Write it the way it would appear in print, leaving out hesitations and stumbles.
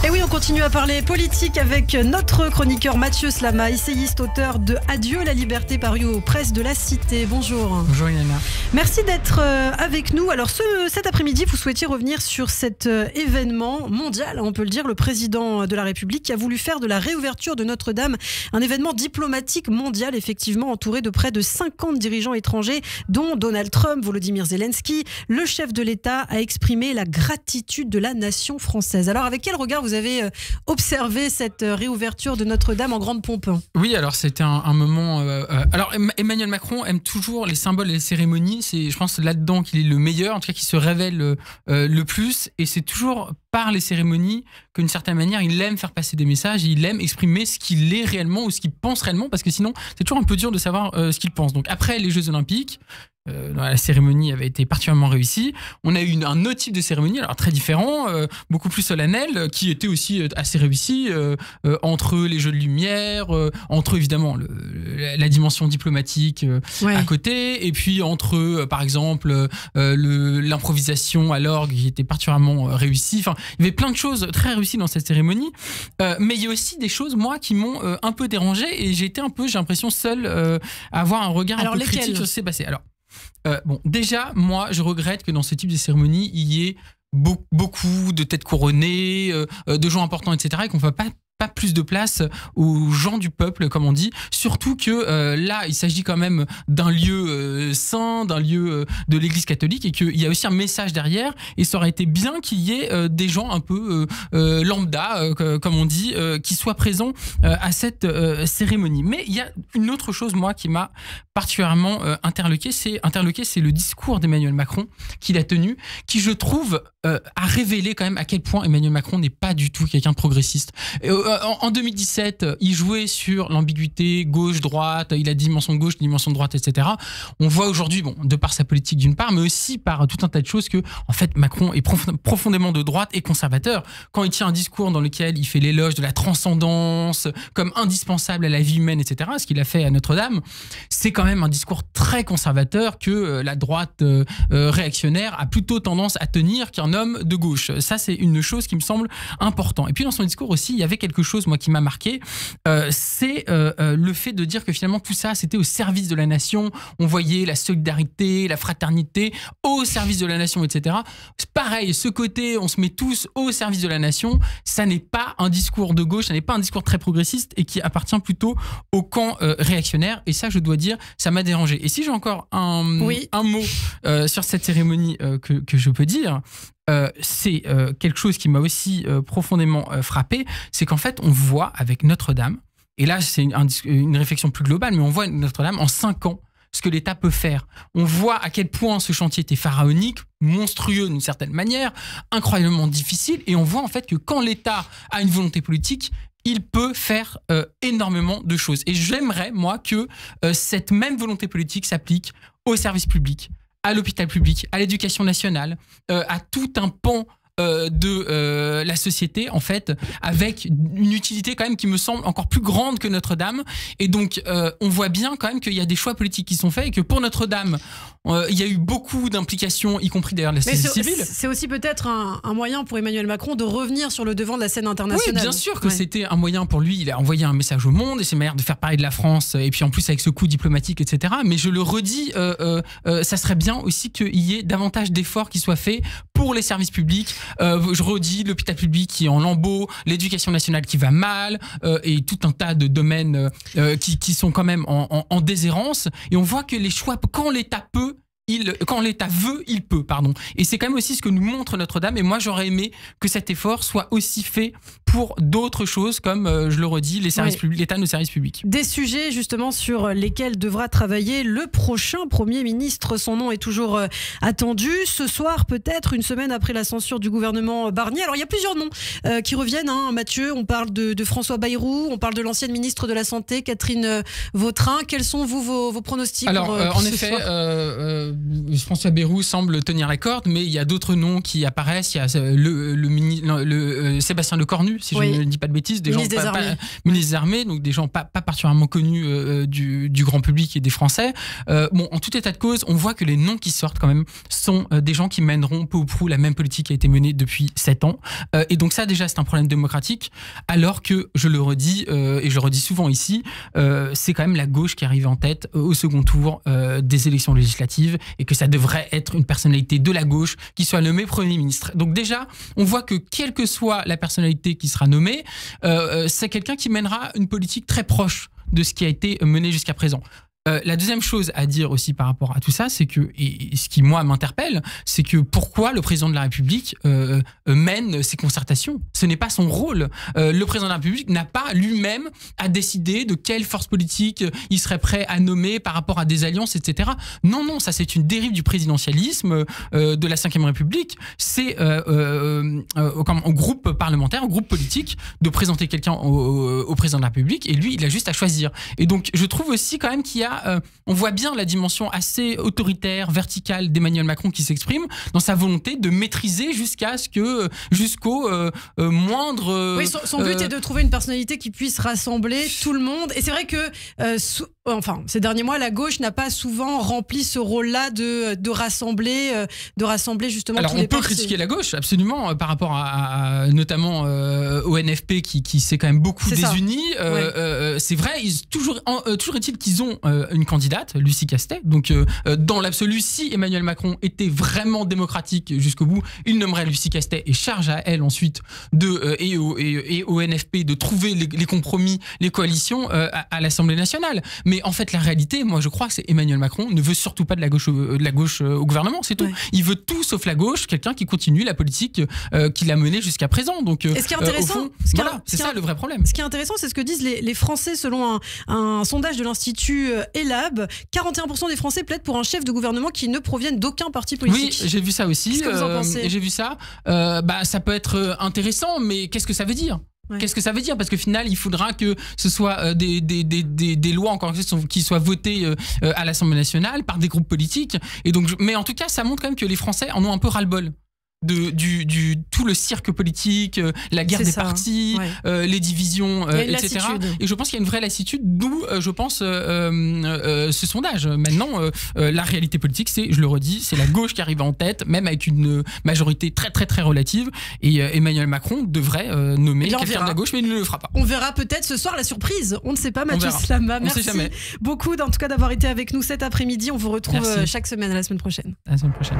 Et oui, on continue à parler politique avec notre chroniqueur Mathieu Slama, essayiste, auteur de Adieu la liberté, paru aux presses de la Cité. Bonjour. Bonjour Yana. Merci d'être avec nous. Alors cet après-midi, vous souhaitiez revenir sur cet événement mondial, on peut le dire, le président de la République qui a voulu faire de la réouverture de Notre-Dame un événement diplomatique mondial, effectivement entouré de près de 50 dirigeants étrangers, dont Donald Trump, Volodymyr Zelensky. Le chef de l'État a exprimé la gratitude de la nation française. Alors avec quel regard vous avez observé cette réouverture de Notre-Dame en grande pompe? Oui, alors c'était un moment... alors Emmanuel Macron aime toujours les symboles et les cérémonies. C'est, je pense, là-dedans qu'il est le meilleur, en tout cas qu'il se révèle le plus. Et c'est toujours par les cérémonies qu'une certaine manière, il aime faire passer des messages et il aime exprimer ce qu'il est réellement ou ce qu'il pense réellement, parce que sinon, c'est toujours un peu dur de savoir ce qu'il pense. Donc après les Jeux Olympiques, la cérémonie avait été particulièrement réussie. On a eu un autre type de cérémonie, alors très différent, beaucoup plus solennel, qui était aussi assez réussi, entre les jeux de lumière, entre évidemment la dimension diplomatique à côté, et puis entre, par exemple, l'improvisation à l'orgue qui était particulièrement réussie. Enfin, il y avait plein de choses très réussies dans cette cérémonie, mais il y a aussi des choses, moi, qui m'ont un peu dérangé, et j'ai l'impression, seul à avoir un regard un peu critique sur ce qui s'est passé. Alors, bon, déjà, moi, je regrette que dans ce type de cérémonie, il y ait beaucoup de têtes couronnées, de gens importants, etc., et qu'on ne va pas plus de place aux gens du peuple, comme on dit. Surtout que là, il s'agit quand même d'un lieu saint, d'un lieu de l'Église catholique, et qu'il y a aussi un message derrière. Et ça aurait été bien qu'il y ait des gens un peu lambda, comme on dit, qui soient présents à cette cérémonie. Mais il y a une autre chose, moi, qui m'a particulièrement interloqué, c'est le discours d'Emmanuel Macron qu'il a tenu, qui, je trouve, a révélé quand même à quel point Emmanuel Macron n'est pas du tout quelqu'un de progressiste. En 2017, il jouait sur l'ambiguïté gauche-droite, il a dimension de gauche, dimension de droite, etc. On voit aujourd'hui, bon, de par sa politique d'une part, mais aussi par tout un tas de choses que, en fait, Macron est profondément de droite et conservateur. Quand il tient un discours dans lequel il fait l'éloge de la transcendance comme indispensable à la vie humaine, etc., ce qu'il a fait à Notre-Dame, c'est quand même un discours très conservateur que la droite réactionnaire a plutôt tendance à tenir qu'un homme de gauche. Ça, c'est une chose qui me semble importante. Et puis, dans son discours aussi, il y avait quelque chose, moi, qui m'a marqué, c'est le fait de dire que finalement tout ça, c'était au service de la nation. On voyait la solidarité, la fraternité au service de la nation, etc. C'est pareil, ce côté, on se met tous au service de la nation, ça n'est pas un discours de gauche, ça n'est pas un discours très progressiste et qui appartient plutôt au camp réactionnaire. Et ça, je dois dire, ça m'a dérangé. Et si j'ai encore un mot sur cette cérémonie que je peux dire, c'est quelque chose qui m'a aussi profondément frappé, c'est qu'en fait on voit avec Notre-Dame, et là c'est une réflexion plus globale, mais on voit Notre-Dame en 5 ans ce que l'État peut faire. On voit à quel point ce chantier était pharaonique, monstrueux d'une certaine manière, incroyablement difficile, et on voit en fait que quand l'État a une volonté politique, il peut faire énormément de choses. Et j'aimerais, moi, que cette même volonté politique s'applique au service public, à l'hôpital public, à l'éducation nationale, à tout un pan de la société, en fait, avec une utilité quand même qui me semble encore plus grande que Notre-Dame. Et donc, on voit bien quand même qu'il y a des choix politiques qui sont faits et que pour Notre-Dame, il y a eu beaucoup d'implications, y compris d'ailleurs de la société civile. C'est aussi peut-être un moyen pour Emmanuel Macron de revenir sur le devant de la scène internationale. Oui, bien sûr que c'était un moyen pour lui. Il a envoyé un message au monde et c'est une manière de faire parler de la France. Et puis en plus avec ce coup diplomatique, etc. Mais je le redis, ça serait bien aussi qu'il y ait davantage d'efforts qui soient faits pour les services publics. Je redis, l'hôpital public qui est en lambeaux, l'éducation nationale qui va mal, et tout un tas de domaines qui sont quand même en déshérence. Et on voit que les choix, quand l'État veut, il peut, pardon. Et c'est quand même aussi ce que nous montre Notre-Dame. Et moi, j'aurais aimé que cet effort soit aussi fait pour d'autres choses, comme, je le redis, les services publics, l'État de nos services publics. Des sujets, justement, sur lesquels devra travailler le prochain Premier ministre. Son nom est toujours attendu. Ce soir, peut-être, une semaine après la censure du gouvernement Barnier. Alors, il y a plusieurs noms qui reviennent, hein, Mathieu. On parle de François Bayrou, on parle de l'ancienne ministre de la Santé, Catherine Vautrin. Quels sont, vous, vos pronostics? Alors, pour en ce effet, soir François Bayrou semble tenir la corde, mais il y a d'autres noms qui apparaissent. Il y a Sébastien Lecornu, si je ne dis pas de bêtises, ministre des Armées, donc des gens pas particulièrement connus du grand public et des Français. Bon, en tout état de cause, on voit que les noms qui sortent quand même sont des gens qui mèneront peu ou prou la même politique qui a été menée depuis 7 ans. Et donc ça, déjà, c'est un problème démocratique, alors que, je le redis, et je le redis souvent ici, c'est quand même la gauche qui arrive en tête au second tour des élections législatives, et que ça devrait être une personnalité de la gauche qui soit nommée Premier ministre. Donc déjà, on voit que quelle que soit la personnalité qui sera nommée, c'est quelqu'un qui mènera une politique très proche de ce qui a été mené jusqu'à présent. La deuxième chose à dire aussi par rapport à tout ça, c'est que, et ce qui moi m'interpelle, c'est que pourquoi le président de la République mène ces concertations? Ce n'est pas son rôle. Le président de la République n'a pas lui-même à décider de quelle force politique il serait prêt à nommer par rapport à des alliances, etc. Non, non, ça c'est une dérive du présidentialisme de la Ve République. C'est au groupe parlementaire, au groupe politique, de présenter quelqu'un au président de la République, et lui, il a juste à choisir. Et donc, je trouve aussi quand même qu'il y a on voit bien la dimension assez autoritaire, verticale d'Emmanuel Macron qui s'exprime dans sa volonté de maîtriser jusqu'au moindre... Oui, son but est de trouver une personnalité qui puisse rassembler tout le monde. Et c'est vrai que, ces derniers mois, la gauche n'a pas souvent rempli ce rôle-là de rassembler justement tous les partis. Alors, on peut critiquer la gauche, absolument, par rapport notamment au NFP qui s'est quand même beaucoup désuni. C'est vrai, toujours est-il qu'ils ont une candidate, Lucie Castet. Donc, dans l'absolu, si Emmanuel Macron était vraiment démocratique jusqu'au bout, il nommerait Lucie Castet et charge à elle ensuite et au NFP de trouver les compromis, les coalitions à l'Assemblée nationale. Mais en fait, la réalité, moi, je crois que c'est Emmanuel Macron ne veut surtout pas de la gauche au gouvernement, c'est tout. Il veut tout sauf la gauche, quelqu'un qui continue la politique qu'il a menée jusqu'à présent. Donc, et ce qui est intéressant, c'est ça le vrai problème. Ce qui est intéressant, c'est ce que disent les Français selon un sondage de l'Institut ELAB. 41% des Français plaident pour un chef de gouvernement qui ne provienne d'aucun parti politique. Oui, j'ai vu ça aussi. Qu'est-ce que vous en pensez ? J'ai vu ça. Ça peut être intéressant, mais qu'est-ce que ça veut dire ? Qu'est-ce que ça veut dire? Parce qu'au final, il faudra que ce soit des lois encore qui soient votées à l'Assemblée nationale par des groupes politiques. Et donc, mais en tout cas, ça montre quand même que les Français en ont un peu ras-le-bol. Tout le cirque politique, la guerre des partis, les divisions, etc. Et je pense qu'il y a une vraie lassitude, d'où je pense ce sondage. Maintenant, la réalité politique, je le redis, c'est la gauche qui arrive en tête, même avec une majorité très très très relative. Et Emmanuel Macron devrait nommer quelqu'un de la gauche, mais il ne le fera pas. On verra peut-être ce soir la surprise. On ne sait pas, Mathieu Slama. Merci beaucoup en tout cas d'avoir été avec nous cet après-midi. On vous retrouve chaque semaine, à la semaine prochaine. À la semaine prochaine.